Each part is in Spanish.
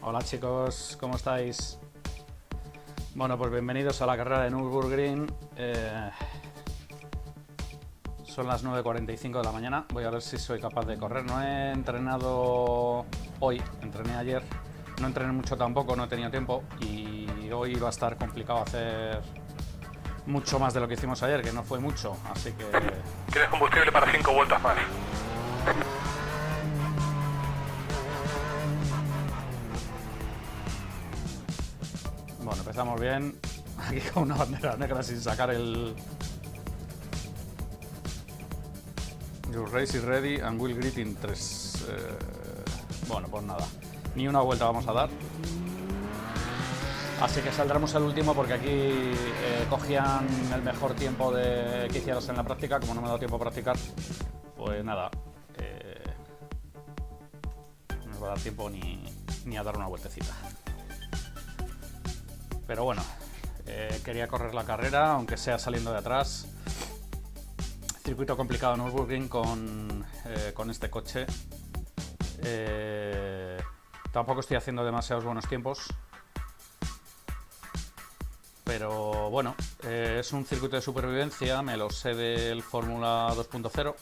Hola chicos, ¿cómo estáis? Bueno, pues bienvenidos a la carrera de Nürburgring. Son las 9:45 de la mañana. Voy a ver si soy capaz de correr. No he entrenado hoy, entrené ayer. No entrené mucho tampoco, no he tenido tiempo. Y hoy va a estar complicado hacer mucho más de lo que hicimos ayer, que no fue mucho. Así que... Tienes combustible para 5 vueltas más. Bueno, empezamos bien. Aquí con una bandera negra sin sacar el... Your race is ready and will greet in 3. Bueno, pues nada. Ni una vuelta vamos a dar. Así que saldremos el último porque aquí cogían el mejor tiempo que hicieras en la práctica. Como no me ha dado tiempo a practicar, pues nada. No nos va a dar tiempo ni a dar una vueltecita. Pero bueno, quería correr la carrera, aunque sea saliendo de atrás. Circuito complicado en Nürburgring con este coche. Tampoco estoy haciendo demasiados buenos tiempos. Pero bueno, es un circuito de supervivencia, me lo sé del Fórmula 2.0.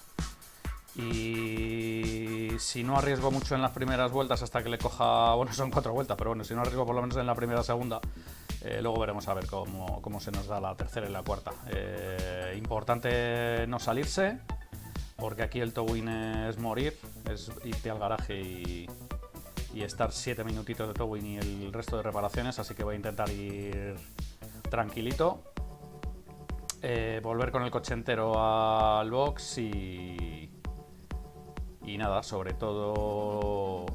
Y si no arriesgo mucho en las primeras vueltas hasta que le coja... Bueno, son 4 vueltas, pero bueno, si no arriesgo por lo menos en la primera o segunda, luego veremos a ver cómo se nos da la tercera y la cuarta. Importante no salirse, porque aquí el towing es morir, es irte al garaje y estar 7 minutitos de towing y el resto de reparaciones, así que voy a intentar ir tranquilito, volver con el coche entero al box y nada, sobre todo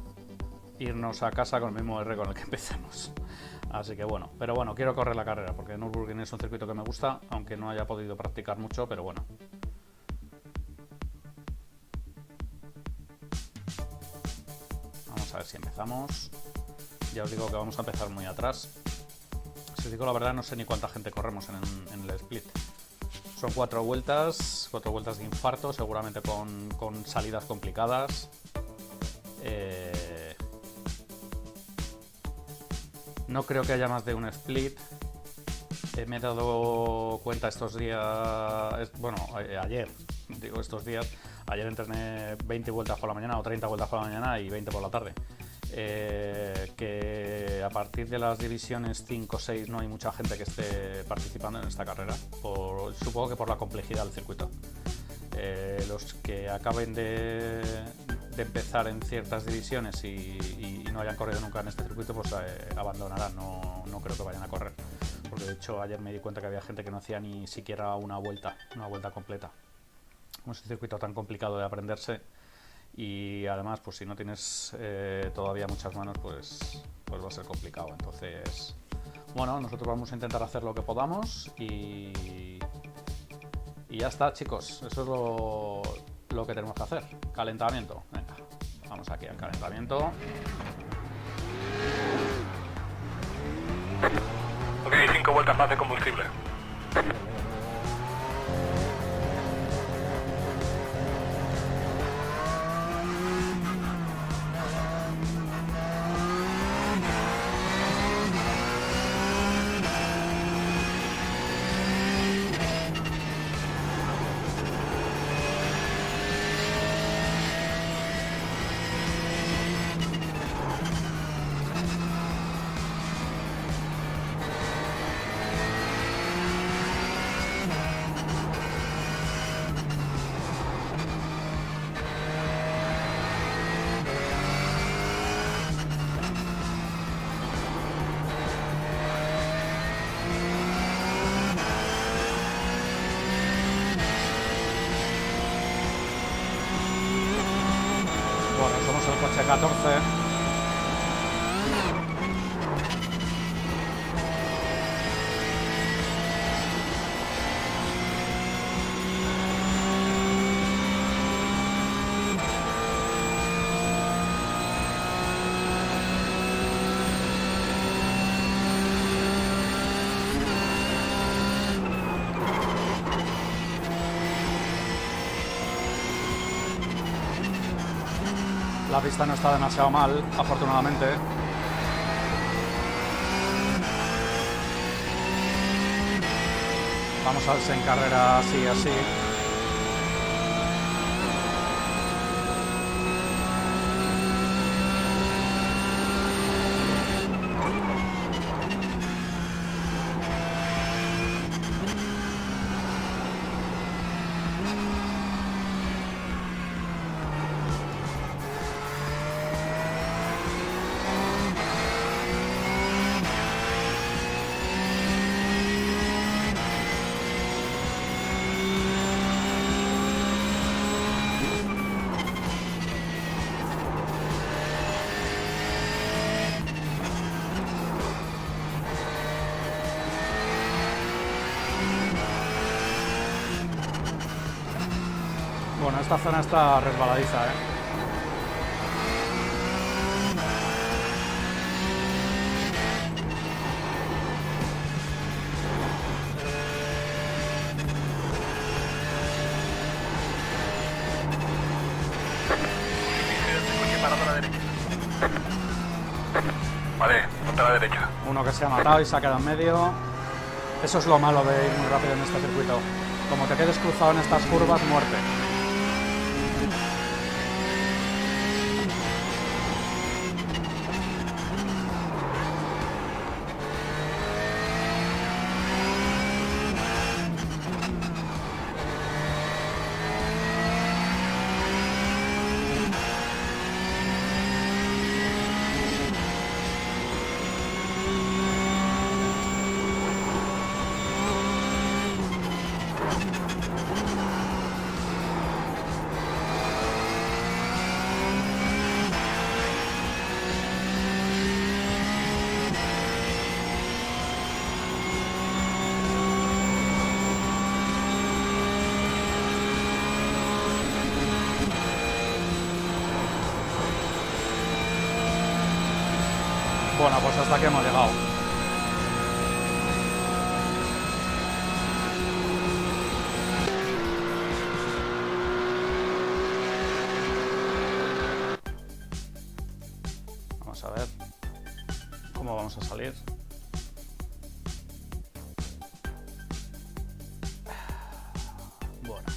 irnos a casa con el mismo R con el que empezamos. Así que bueno, pero bueno, quiero correr la carrera porque Nürburgring es un circuito que me gusta, aunque no haya podido practicar mucho, pero bueno. Vamos a ver si empezamos. Ya os digo que vamos a empezar muy atrás. Si os digo la verdad, no sé ni cuánta gente corremos en el split. Son 4 vueltas de infarto, seguramente con salidas complicadas. No creo que haya más de un split. Me he dado cuenta estos días, bueno, ayer, digo estos días, ayer entrené 20 vueltas por la mañana o 30 vueltas por la mañana y 20 por la tarde. Que a partir de las divisiones 5 o 6 no hay mucha gente que esté participando en esta carrera, supongo que por la complejidad del circuito. Los que acaben de empezar en ciertas divisiones y no hayan corrido nunca en este circuito, pues abandonarán, no creo que vayan a correr, porque de hecho ayer me di cuenta que había gente que no hacía ni siquiera una vuelta completa. Como es un circuito tan complicado de aprenderse, y además pues si no tienes todavía muchas manos, pues va a ser complicado. Entonces bueno, nosotros vamos a intentar hacer lo que podamos y ya está, chicos. Eso es lo que tenemos que hacer. Calentamiento, venga, vamos aquí al calentamiento. Ok, 5 vueltas más de combustible. Bueno, somos el coche 14. La pista no está demasiado mal, afortunadamente. Vamos a ver si en carrera sigue así. Bueno, esta zona está resbaladiza, ¿eh? Vale, ponte a la derecha. Uno que se ha matado y se ha quedado en medio. Eso es lo malo de ir muy rápido en este circuito. Como te quedes cruzado en estas curvas, muerte. Bueno, pues hasta aquí hemos llegado. Vamos a ver cómo vamos a salir. Bueno,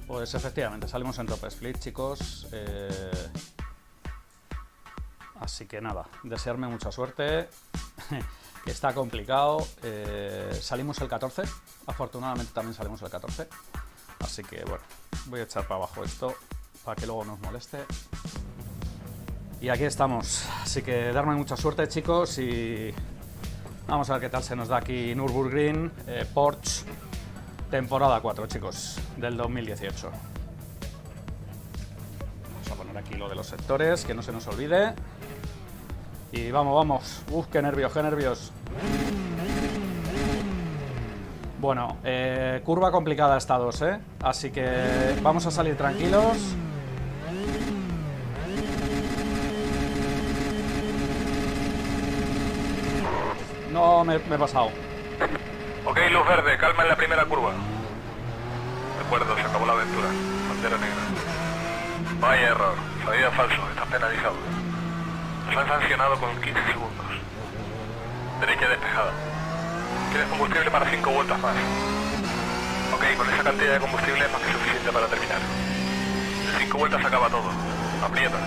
pues efectivamente salimos en top split, chicos. Así que nada, desearme mucha suerte. Está complicado. Salimos el 14. Afortunadamente también salimos el 14. Así que bueno, voy a echar para abajo esto para que luego nos moleste. Y aquí estamos. Así que darme mucha suerte, chicos. Y vamos a ver qué tal se nos da aquí Nürburgring, Porsche, temporada 4, chicos, del 2018. Vamos a poner aquí lo de los sectores, que no se nos olvide. Y vamos, vamos. Uf, qué nervios, qué nervios. Bueno, curva complicada esta 2, ¿eh? Así que vamos a salir tranquilos. No, me he pasado. Ok, luz verde, calma en la primera curva. De acuerdo, se acabó la aventura. Bandera negra. Vaya error, salida falso, estás penalizado. Nos han sancionado con 15 segundos. Derecha despejada. Tienes combustible para 5 vueltas más. Ok, con esa cantidad de combustible es más que suficiente para terminar. En 5 vueltas acaba todo. Aprieta.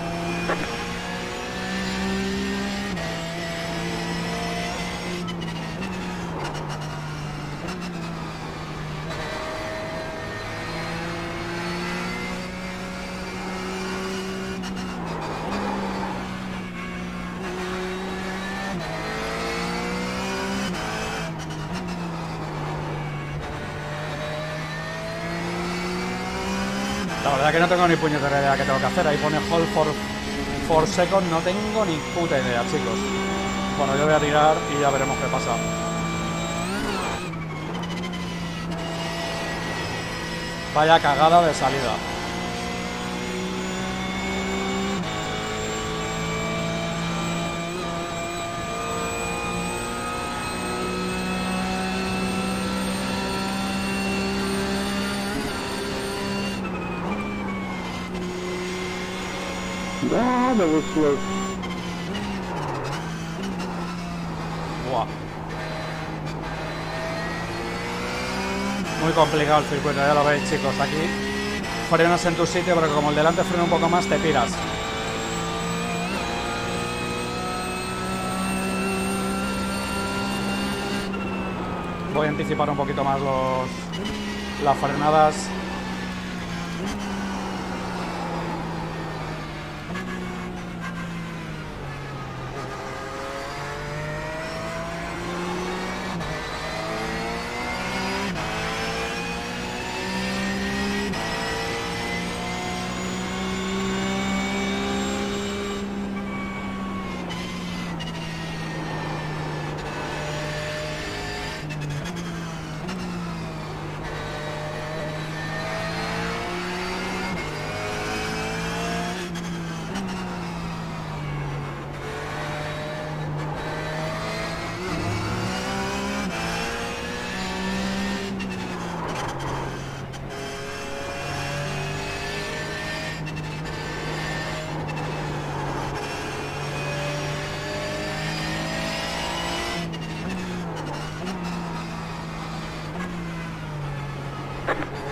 La verdad que no tengo ni puñetera idea qué tengo que hacer. Ahí pone hold for second. No tengo ni puta idea, chicos. Bueno, yo voy a tirar y ya veremos qué pasa. Vaya cagada de salida. Ah, that was slow. Buah. Muy complicado el circuito, ya lo veis, chicos. Aquí frenas en tu sitio, pero como el delante frena un poco más, te piras. Voy a anticipar un poquito más las frenadas.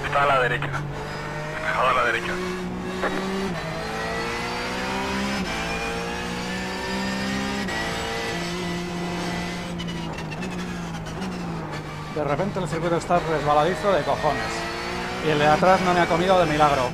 Está a la derecha. Despejado a la derecha. De repente el circuito está resbaladizo de cojones. Y el de atrás no me ha comido de milagro.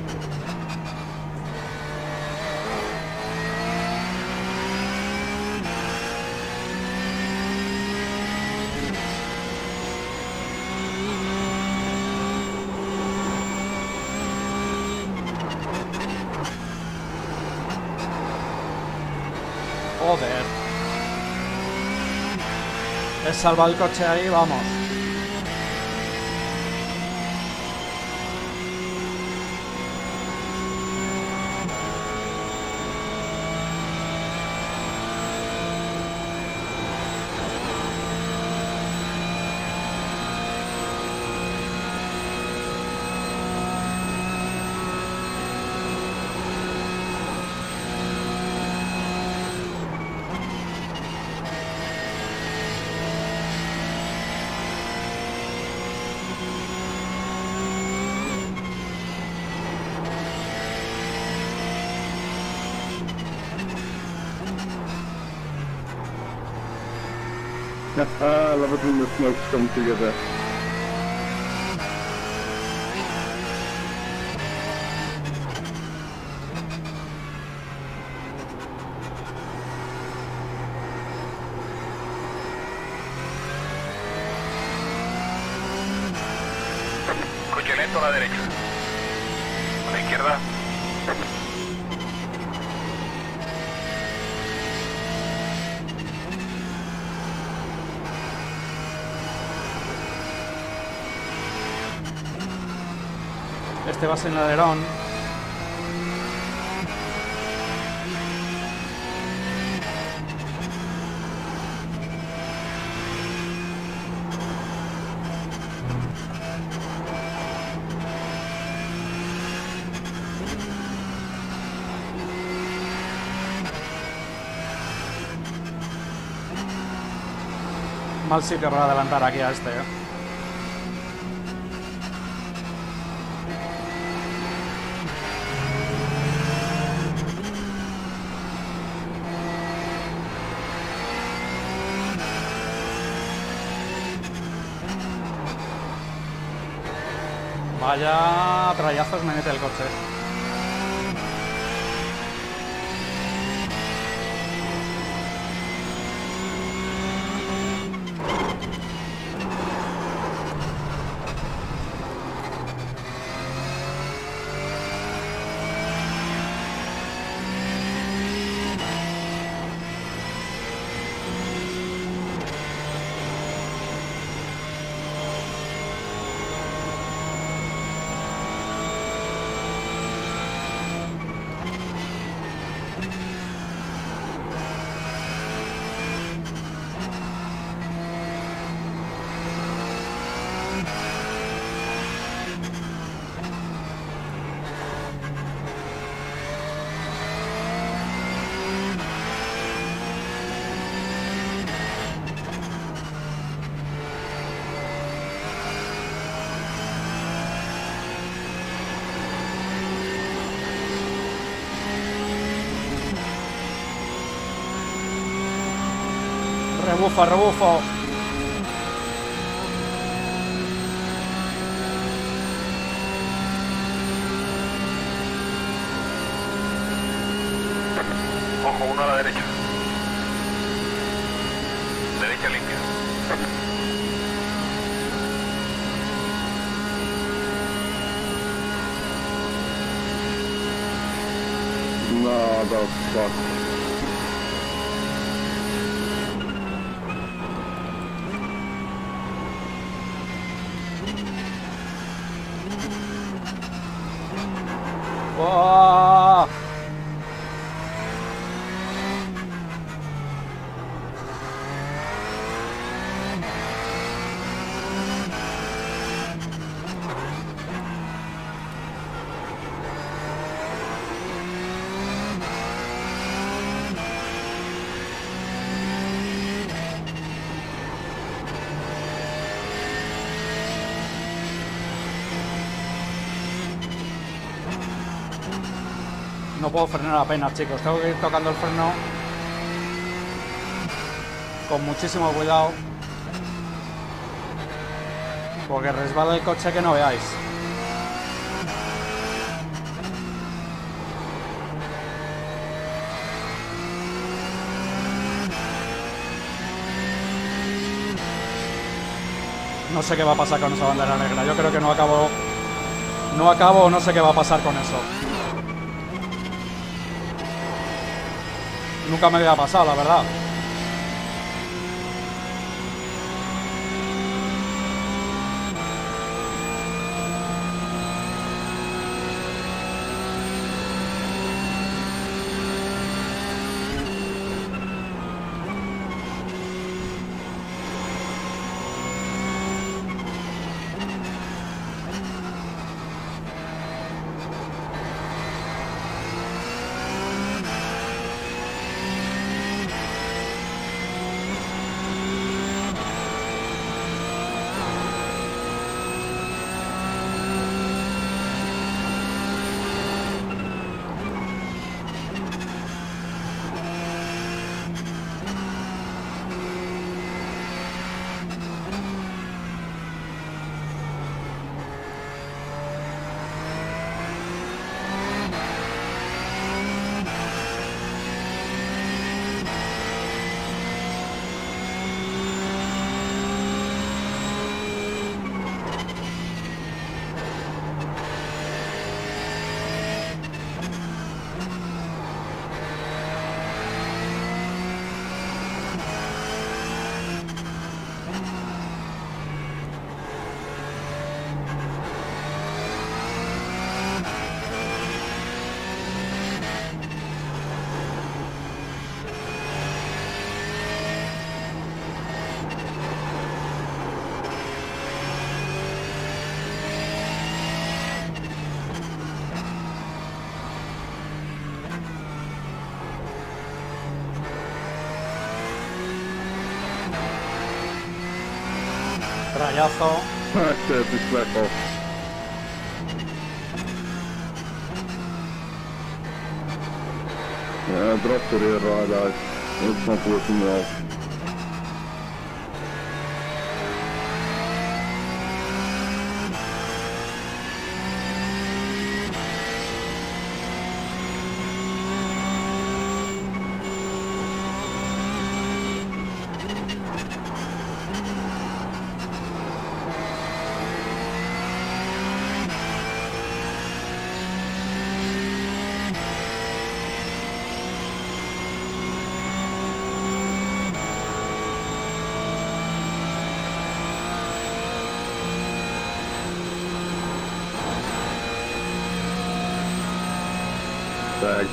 Joder. He salvado el coche ahí, vamos. I love it when the smokes come together. Coche lento a la derecha. A la izquierda. Este va sin alerón. Mal sitio para adelantar aquí a este, ¿eh? Vaya trayazos me mete el coche. Rebufa, rebufo. Ojo, uno a la derecha. Derecha limpia. No, the fuck. ¡Buah! No puedo frenar apenas, chicos. Tengo que ir tocando el freno con muchísimo cuidado, porque resbala el coche que no veáis. No sé qué va a pasar con esa bandera negra. Yo creo que no acabo, no sé qué va a pasar con eso. Nunca me había pasado, la verdad. Rayazo. Shit, it's back off. Yeah, drop the rear ride out. It's not working well. Tag.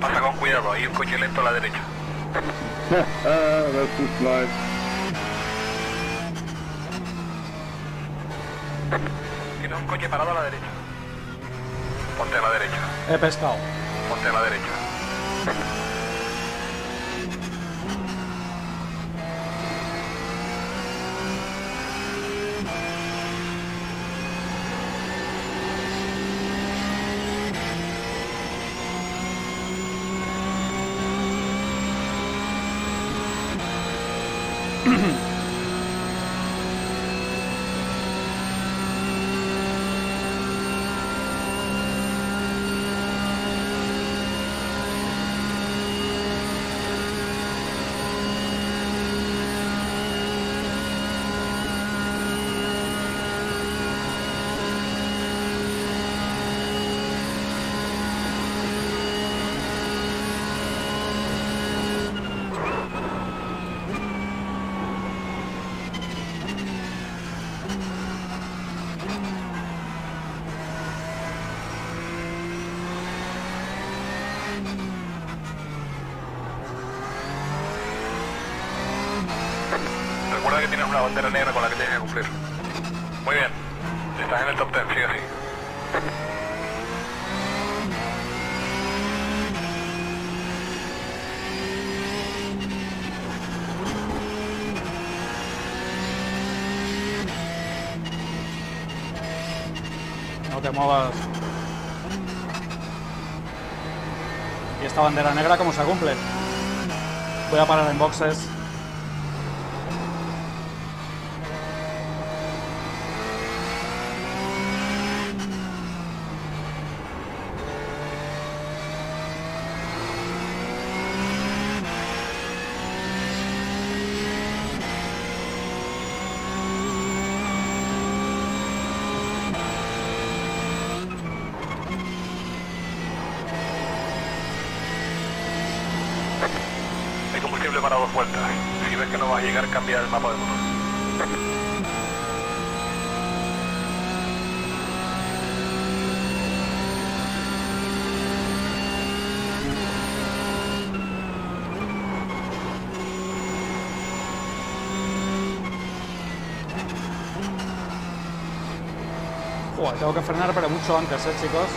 Pasa con cuidado, hay un coche lento a la derecha. That's just nice. Tienes un coche parado a la derecha. Ponte a la derecha. He pescado. Ponte a la derecha. Recuerda que tienes una bandera negra con la que tienes que cumplir. Muy bien. Estás en el top 10, sigue así. No te muevas. ¿Y esta bandera negra cómo se cumple? Voy a parar en boxes. Hay combustible para 2 vueltas. Si ves que no vas a llegar, cambia el mapa de motor. Joder, tengo que frenar pero mucho antes, chicos.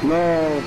No.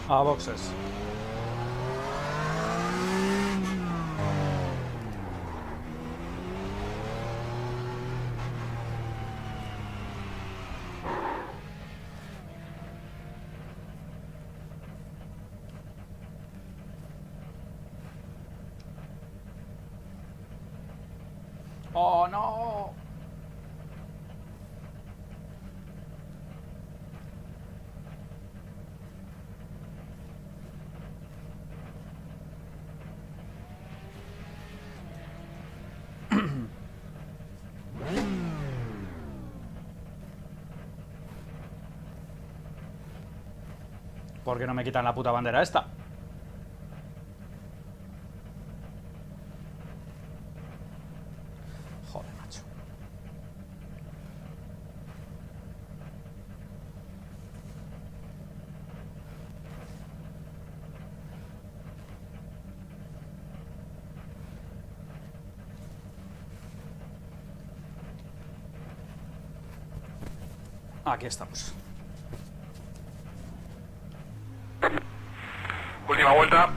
A boxes. Oh no. ¿Por qué no me quitan la puta bandera esta? Joder, macho. Aquí estamos. Última vuelta.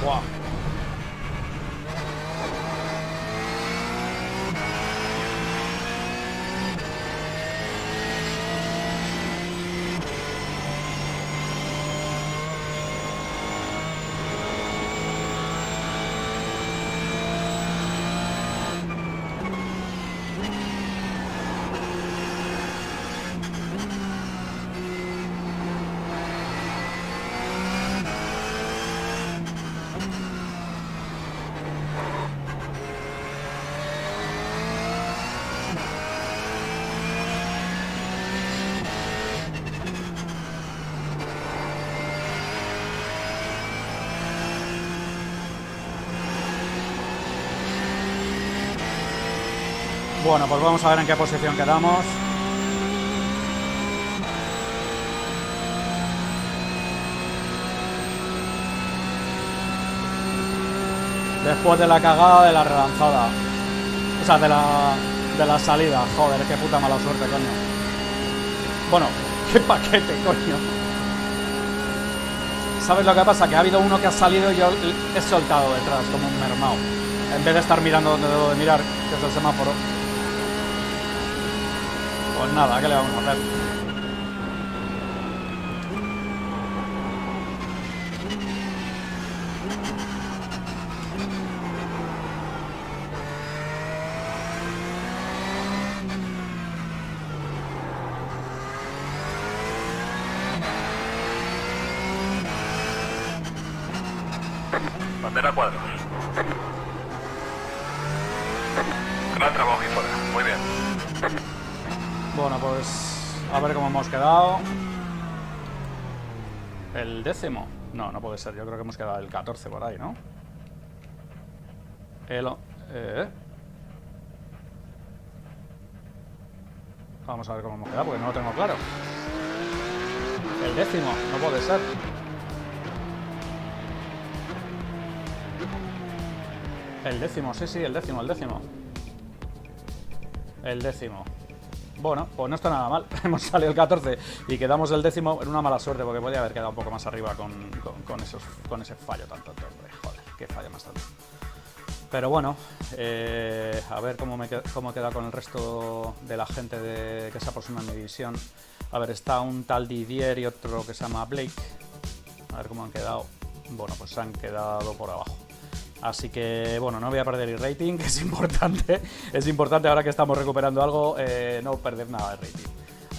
Buah. Bueno, pues vamos a ver en qué posición quedamos. Después de la cagada de la relanzada. O sea, de la salida. Joder, qué puta mala suerte, coño. Bueno, qué paquete, coño. ¿Sabes lo que pasa? Que ha habido uno que ha salido y yo he soltado detrás, como un mermao. En vez de estar mirando donde debo de mirar, que es el semáforo. Pues nada, ¿qué le vamos a hacer? Bandera cuadros. Gran trabajo y fuera. Muy bien. Bueno, pues a ver cómo hemos quedado. ¿El 10º? No, no puede ser. Yo creo que hemos quedado el 14 por ahí, ¿no? Vamos a ver cómo hemos quedado, porque no lo tengo claro. El 10º, no puede ser. El 10º, sí, el 10º, el 10º. El 10º. Bueno, pues no está nada mal. Hemos salido el 14 y quedamos el 10º en una mala suerte, porque podía haber quedado un poco más arriba con ese fallo tan tonto. Joder, qué fallo más tonto. Pero bueno, a ver cómo queda con el resto de la gente que se aproxima en mi división. A ver, está un tal Didier y otro que se llama Blake. A ver cómo han quedado. Bueno, pues se han quedado por abajo. Así que, bueno, no voy a perder el rating, que es importante. Es importante ahora que estamos recuperando algo, no perder nada de rating.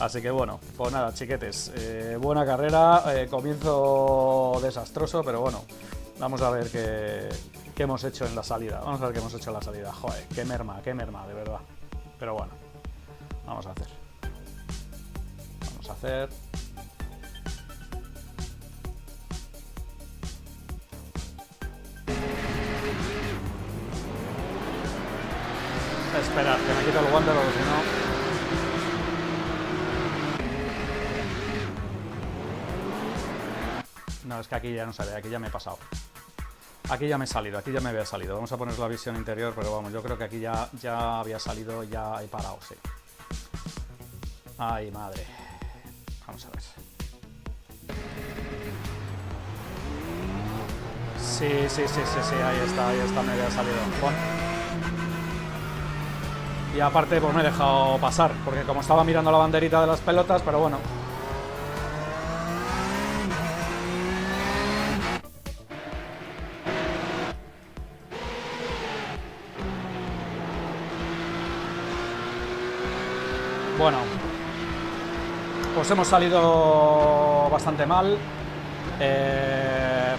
Así que, bueno, pues nada, chiquetes. Buena carrera, comienzo desastroso, pero bueno, vamos a ver qué hemos hecho en la salida. Vamos a ver qué hemos hecho en la salida. Joder, qué merma, de verdad. Pero bueno, vamos a hacer. Vamos a hacer... Esperad, que me quito el guante porque si no... No, es que aquí ya no sale, aquí ya me he pasado. Aquí ya me he salido, aquí ya me había salido. Vamos a poner la visión interior, pero vamos, yo creo que aquí ya había salido, ya he parado, sí. Ay, madre. Vamos a ver. Sí, ahí está, me había salido. Bueno. Y aparte pues me he dejado pasar, porque como estaba mirando la banderita de las pelotas, pero bueno, Bueno, pues hemos salido bastante mal,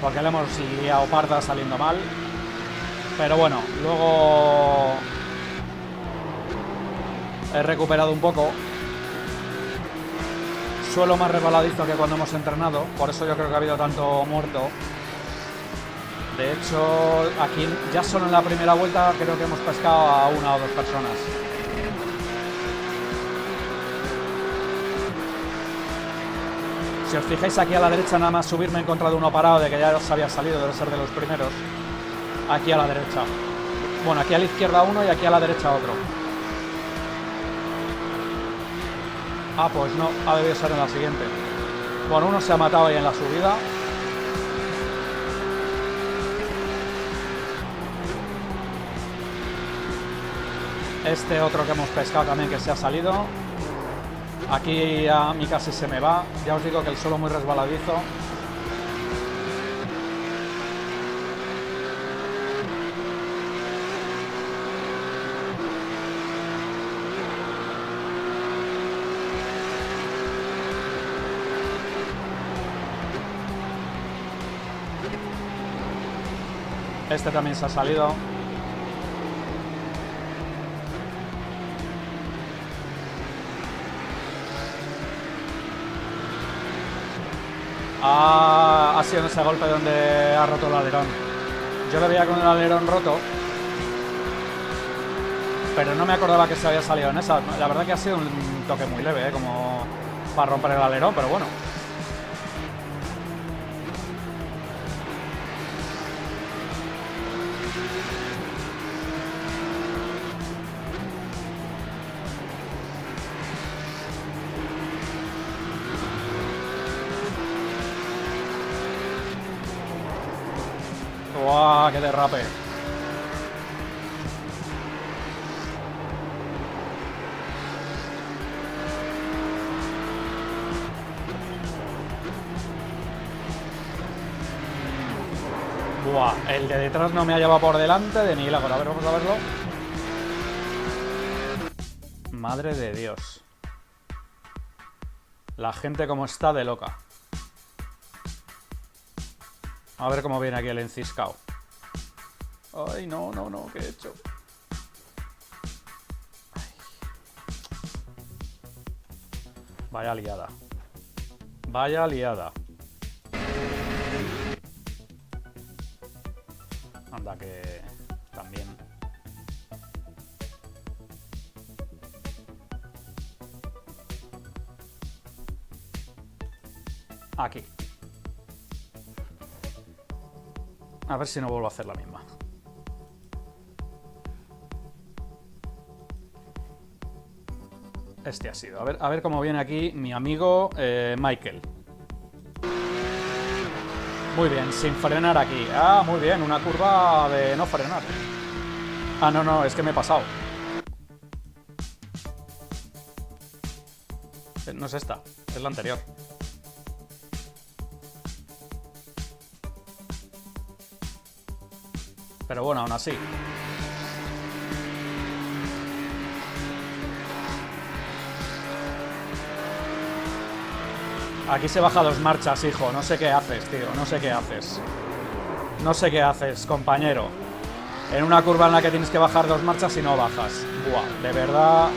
porque le hemos liado parda saliendo mal. Pero bueno, luego he recuperado un poco. Suelo más resbaladizo que cuando hemos entrenado, por eso yo creo que ha habido tanto muerto. De hecho, aquí ya solo en la primera vuelta creo que hemos pescado a 1 o 2 personas. Si os fijáis aquí a la derecha, nada más subirme he encontrado uno parado de que ya os había salido, debe ser de los primeros. Aquí a la derecha. Bueno, aquí a la izquierda uno y aquí a la derecha otro. Ah, pues no, ha debido ser en la siguiente. Bueno, uno se ha matado ahí en la subida. Este otro que hemos pescado también que se ha salido. Aquí a mí casi se me va. Ya os digo que el suelo muy resbaladizo. Este también se ha salido. Ha sido en ese golpe donde ha roto el alerón. Yo le veía con el alerón roto, pero no me acordaba que se había salido en esa. La verdad que ha sido un toque muy leve, como para romper el alerón, pero bueno. ¡Guau! ¡Qué derrape! ¡Buah! El de detrás no me ha llevado por delante de milagro. A ver, vamos a verlo. Madre de Dios. La gente como está de loca. A ver cómo viene aquí el enciscao. Ay, no, ¿qué he hecho? Ay. Vaya liada. Vaya liada. Anda que también. Aquí. A ver si no vuelvo a hacer la misma. Este ha sido. A ver cómo viene aquí mi amigo Michael. Muy bien, sin frenar aquí. Ah, muy bien, una curva de no frenar. Ah, no, es que me he pasado. No es esta, es la anterior. Pero bueno, aún así. Aquí se baja 2 marchas, hijo. No sé qué haces, tío. No sé qué haces. No sé qué haces, compañero. En una curva en la que tienes que bajar 2 marchas y no bajas. Buah, de verdad.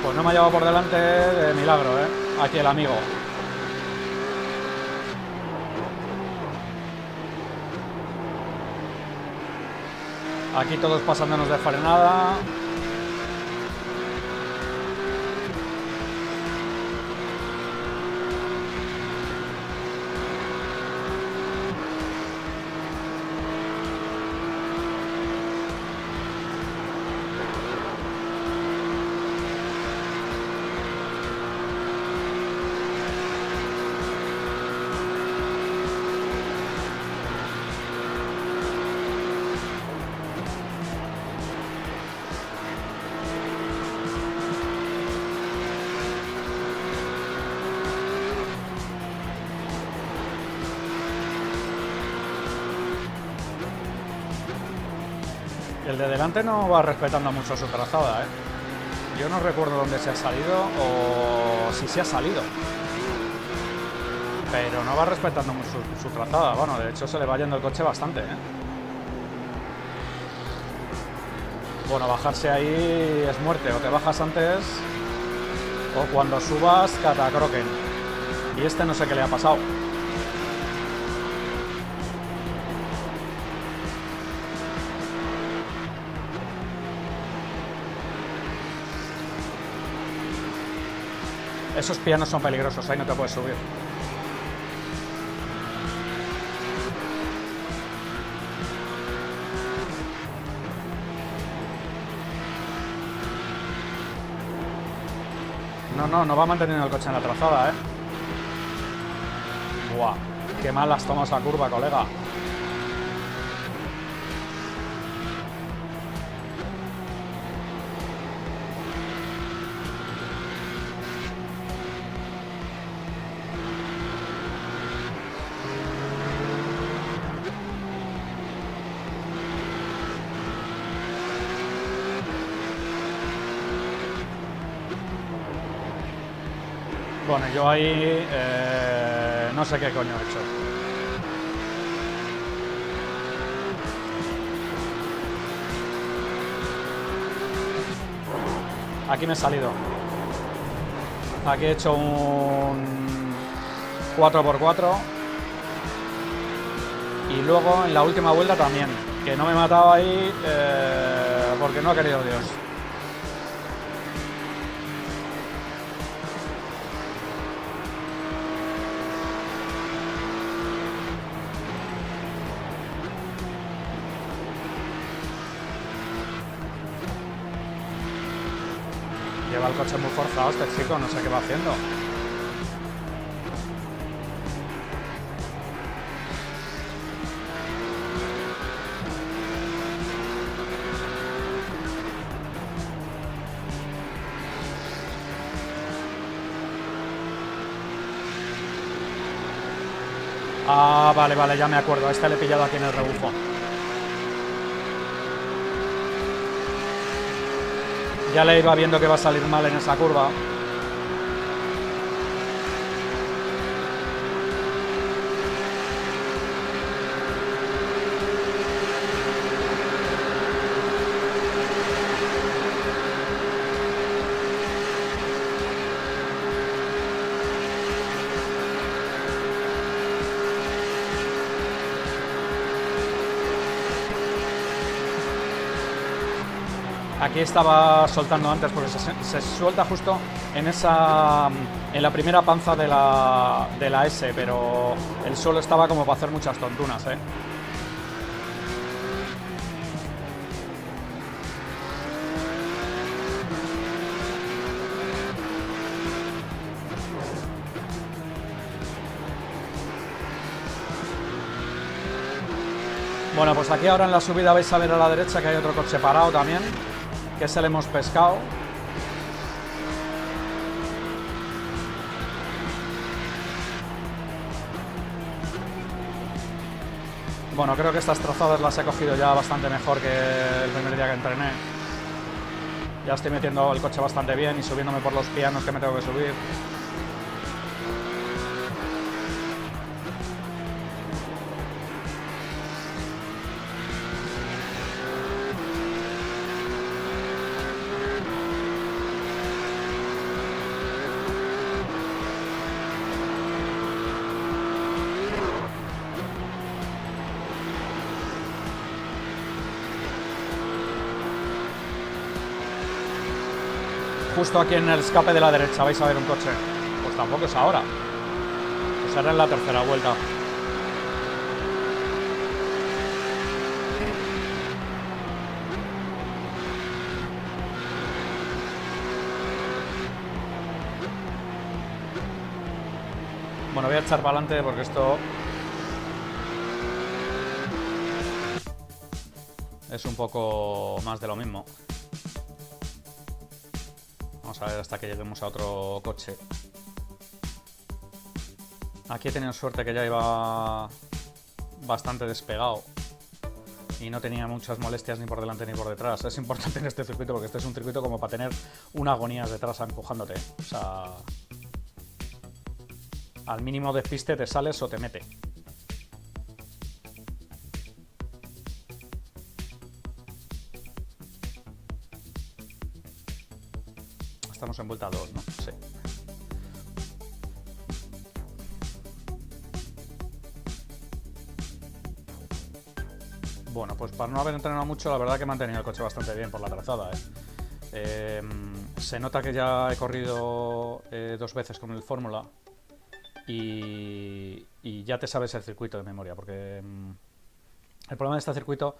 Pues no me ha llevado por delante de milagro, aquí el amigo. Aquí todos pasándonos de frenada. El de delante no va respetando mucho su trazada, ¿eh? Yo no recuerdo dónde se ha salido o si se ha salido. Pero no va respetando mucho su trazada. Bueno, de hecho se le va yendo el coche bastante, ¿eh? Bueno, bajarse ahí es muerte. O te bajas antes o cuando subas catacroquen. Y este no sé qué le ha pasado. Esos pianos son peligrosos, ahí no te puedes subir. No va manteniendo el coche en la trazada, ¿eh? Buah, qué mal has tomado esa curva, colega. Bueno, yo ahí no sé qué coño he hecho. Aquí me he salido. Aquí he hecho un 4x4. Y luego en la última vuelta también. Que no me he matado ahí porque no ha querido Dios. Lleva el coche muy forzado este chico, no sé qué va haciendo. Ah, vale, ya me acuerdo. A este le he pillado aquí en el rebufo. Ya le iba viendo que va a salir mal en esa curva. Aquí estaba soltando antes porque se suelta justo en la primera panza de la S, pero el suelo estaba como para hacer muchas tontunas, ¿eh? Bueno, pues aquí ahora en la subida vais a ver a la derecha que hay otro coche parado también, que se le hemos pescado. Bueno, creo que estas trazadas las he cogido ya bastante mejor que el primer día que entrené. Ya estoy metiendo el coche bastante bien y subiéndome por los pianos que me tengo que subir. Justo aquí en el escape de la derecha vais a ver un coche. Pues tampoco es ahora. Pues ahora en la tercera vuelta. Bueno, voy a echar para adelante porque esto es un poco más de lo mismo. Vamos a ver hasta que lleguemos a otro coche. Aquí he tenido suerte que ya iba bastante despegado. y no tenía muchas molestias ni por delante ni por detrás. Es importante en este circuito porque este es un circuito como para tener una agonía detrás empujándote. O sea, al mínimo despiste te sales o te mete. Estamos en vuelta 2, ¿no? Sí. Bueno, pues para no haber entrenado mucho, la verdad que he mantenido el coche bastante bien por la trazada, ¿eh? Se nota que ya he corrido 2 veces con el Fórmula y ya te sabes el circuito de memoria, porque el problema de este circuito,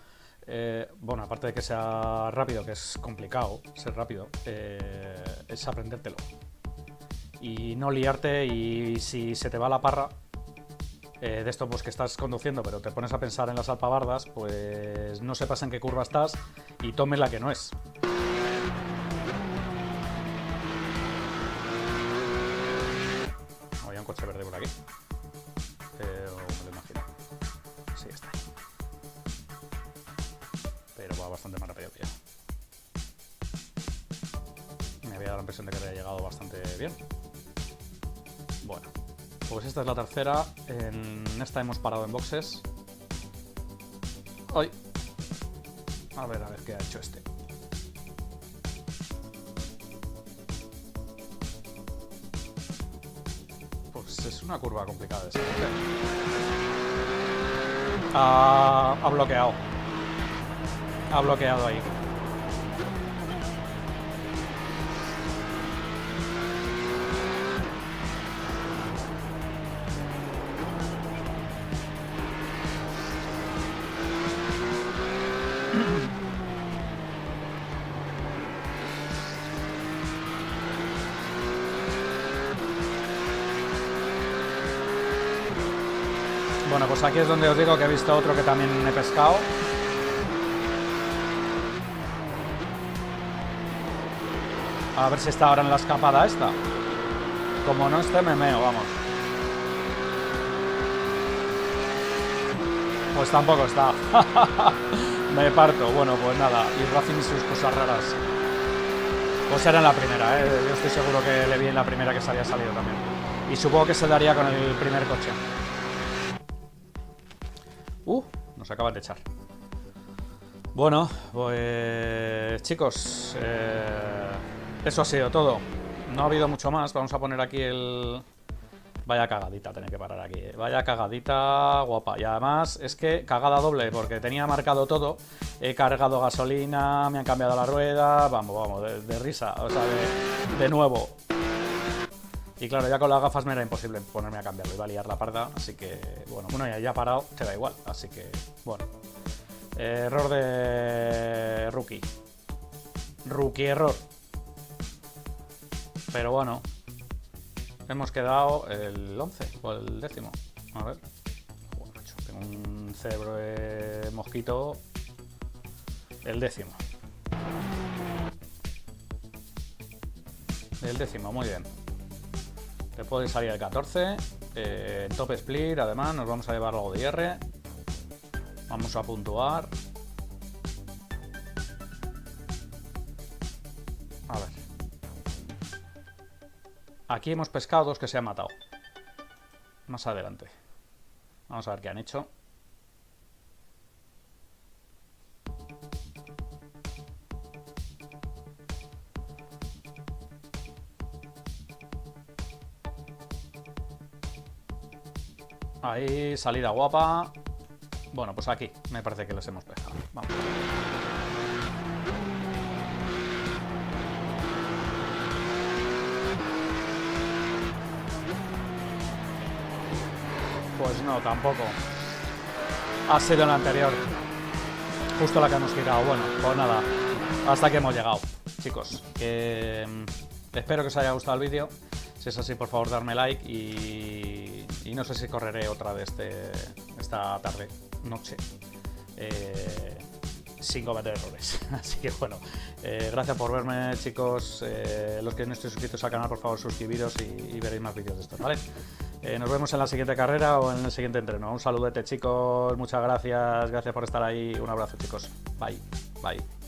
bueno, aparte de que sea rápido, que es complicado ser rápido, es aprendértelo y no liarte, y si se te va la parra de esto, pues que estás conduciendo pero te pones a pensar en las alpabardas, pues no sepas en qué curva estás y tomes la que no es. Había un coche verde por aquí, pero me lo imagino. Sí, está ahí, pero va bastante más rápido que yo. Me había dado la impresión de que había llegado bastante bien. Bueno, pues esta es la tercera. En esta hemos parado en boxes. ¡Ay! A ver qué ha hecho este. Pues es una curva complicada de seguir. Ha bloqueado. Ha bloqueado ahí. Bueno, pues aquí es donde os digo que he visto otro que también he pescado. A ver si está ahora en la escapada esta. Como no esté, me meo, vamos. Pues tampoco está. Me parto. Bueno, pues nada. Y Racing y sus cosas raras. Pues era en la primera, ¿eh? Yo estoy seguro que le vi en la primera que se había salido también. Y supongo que se daría con el primer coche. Nos acaban de echar. Bueno, pues chicos, eso ha sido todo. No ha habido mucho más. Vamos a poner aquí el... Vaya cagadita, tener que parar aquí. Vaya cagadita guapa. Y además es que cagada doble, porque tenía marcado todo. He cargado gasolina, me han cambiado la rueda. Vamos, de risa. O sea, de nuevo. Y claro, ya con las gafas me era imposible ponerme a cambiarlo, iba a liar la parda, así que, bueno, ya parado, te da igual, así que, bueno. Error de rookie. Rookie error. Pero bueno, hemos quedado el 11 o el 10º. A ver. Joder, macho, tengo un cerebro de mosquito. El 10º. El 10º, muy bien. Te puede salir el 14, top split, además nos vamos a llevar algo de IR. Vamos a puntuar. A ver. Aquí hemos pescado 2 que se han matado. Más adelante. Vamos a ver qué han hecho. Ahí, salida guapa. Bueno, pues aquí me parece que los hemos pescado. Vamos. Pues no, tampoco. Ha sido la anterior. Justo la que hemos quitado. Bueno, pues nada. Hasta que hemos llegado, chicos. Espero que os haya gustado el vídeo. Si es así, por favor, darme like y no sé si correré otra de esta tarde, noche, sin cometer errores. Así que bueno, gracias por verme, chicos. Los que no estéis suscritos al canal, por favor, suscribiros y veréis más vídeos de estos, ¿vale? Nos vemos en la siguiente carrera o en el siguiente entreno. Un saludete, chicos, muchas gracias por estar ahí, un abrazo, chicos, bye.